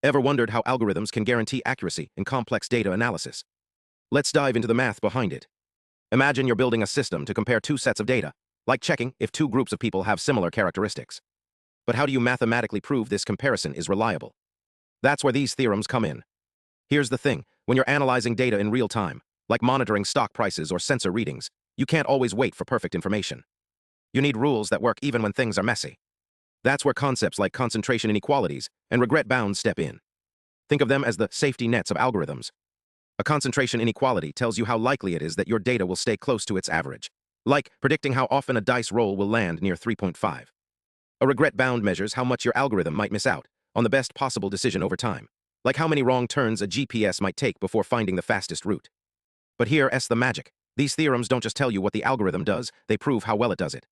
Ever wondered how algorithms can guarantee accuracy in complex data analysis? Let's dive into the math behind it. Imagine you're building a system to compare two sets of data, like checking if two groups of people have similar characteristics. But how do you mathematically prove this comparison is reliable? That's where these theorems come in. Here's the thing, when you're analyzing data in real time, like monitoring stock prices or sensor readings, you can't always wait for perfect information. You need rules that work even when things are messy. That's where concepts like concentration inequalities and regret bounds step in. Think of them as the safety nets of algorithms. A concentration inequality tells you how likely it is that your data will stay close to its average, like predicting how often a dice roll will land near 3.5. A regret bound measures how much your algorithm might miss out on the best possible decision over time, like how many wrong turns a GPS might take before finding the fastest route. But here's the magic. These theorems don't just tell you what the algorithm does, they prove how well it does it.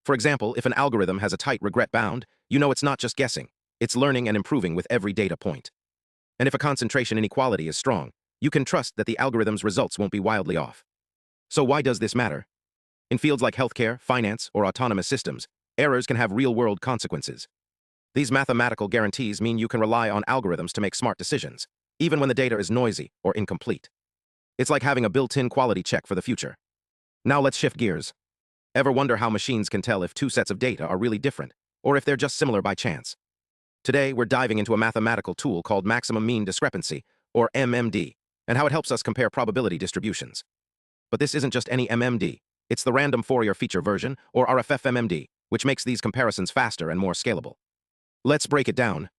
For example, if an algorithm has a tight regret bound, you know it's not just guessing, it's learning and improving with every data point. And if a concentration inequality is strong, you can trust that the algorithm's results won't be wildly off. So why does this matter? In fields like healthcare, finance, or autonomous systems, errors can have real-world consequences. These mathematical guarantees mean you can rely on algorithms to make smart decisions, even when the data is noisy or incomplete. It's like having a built-in quality check for the future. Now let's shift gears. Ever wonder how machines can tell if two sets of data are really different, or if they're just similar by chance? Today, we're diving into a mathematical tool called maximum mean discrepancy, or MMD, and how it helps us compare probability distributions. But this isn't just any MMD, it's the random Fourier feature version, or RFF-MMD, which makes these comparisons faster and more scalable. Let's break it down.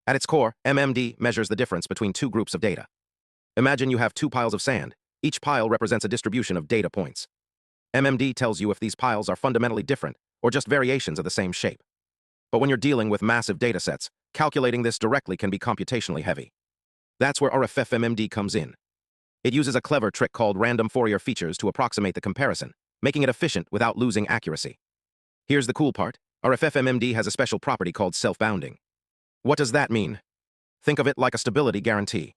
At its core, MMD measures the difference between two groups of data. Imagine you have two piles of sand. Each pile represents a distribution of data points. MMD tells you if these piles are fundamentally different, or just variations of the same shape. But when you're dealing with massive datasets, calculating this directly can be computationally heavy. That's where RFF-MMD comes in. It uses a clever trick called random Fourier features to approximate the comparison, making it efficient without losing accuracy. Here's the cool part. RFF-MMD has a special property called self-bounding. What does that mean? Think of it like a stability guarantee.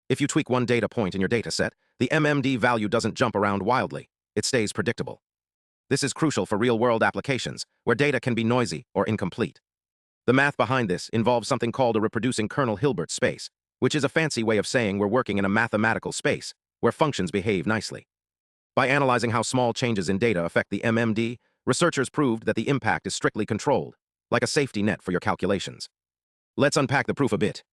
If you tweak one data point in your dataset, the MMD value doesn't jump around wildly. It stays predictable. This is crucial for real-world applications, where data can be noisy or incomplete. The math behind this involves something called a reproducing kernel Hilbert space, which is a fancy way of saying we're working in a mathematical space, where functions behave nicely. By analyzing how small changes in data affect the MMD, researchers proved that the impact is strictly controlled, like a safety net for your calculations. Let's unpack the proof a bit.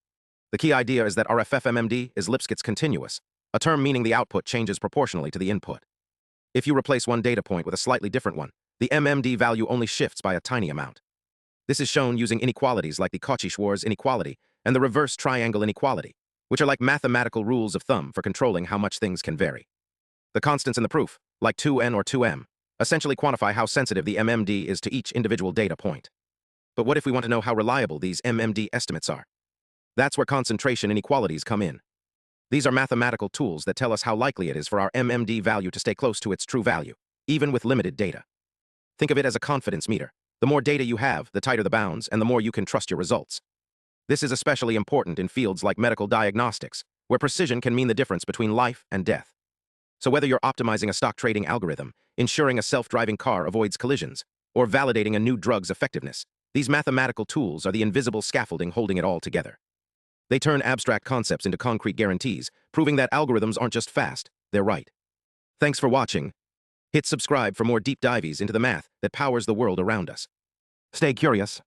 The key idea is that RFF-MMD is Lipschitz continuous, a term meaning the output changes proportionally to the input. If you replace one data point with a slightly different one, the MMD value only shifts by a tiny amount. This is shown using inequalities like the Cauchy-Schwarz inequality and the reverse triangle inequality, which are like mathematical rules of thumb for controlling how much things can vary. The constants in the proof, like 2n or 2m, essentially quantify how sensitive the MMD is to each individual data point. But what if we want to know how reliable these MMD estimates are? That's where concentration inequalities come in. These are mathematical tools that tell us how likely it is for our MMD value to stay close to its true value, even with limited data. Think of it as a confidence meter. The more data you have, the tighter the bounds, and the more you can trust your results. This is especially important in fields like medical diagnostics, where precision can mean the difference between life and death. So whether you're optimizing a stock trading algorithm, ensuring a self-driving car avoids collisions, or validating a new drug's effectiveness, these mathematical tools are the invisible scaffolding holding it all together. They turn abstract concepts into concrete guarantees, proving that algorithms aren't just fast, they're right. Thanks for watching. Hit subscribe for more deep dives into the math that powers the world around us. Stay curious.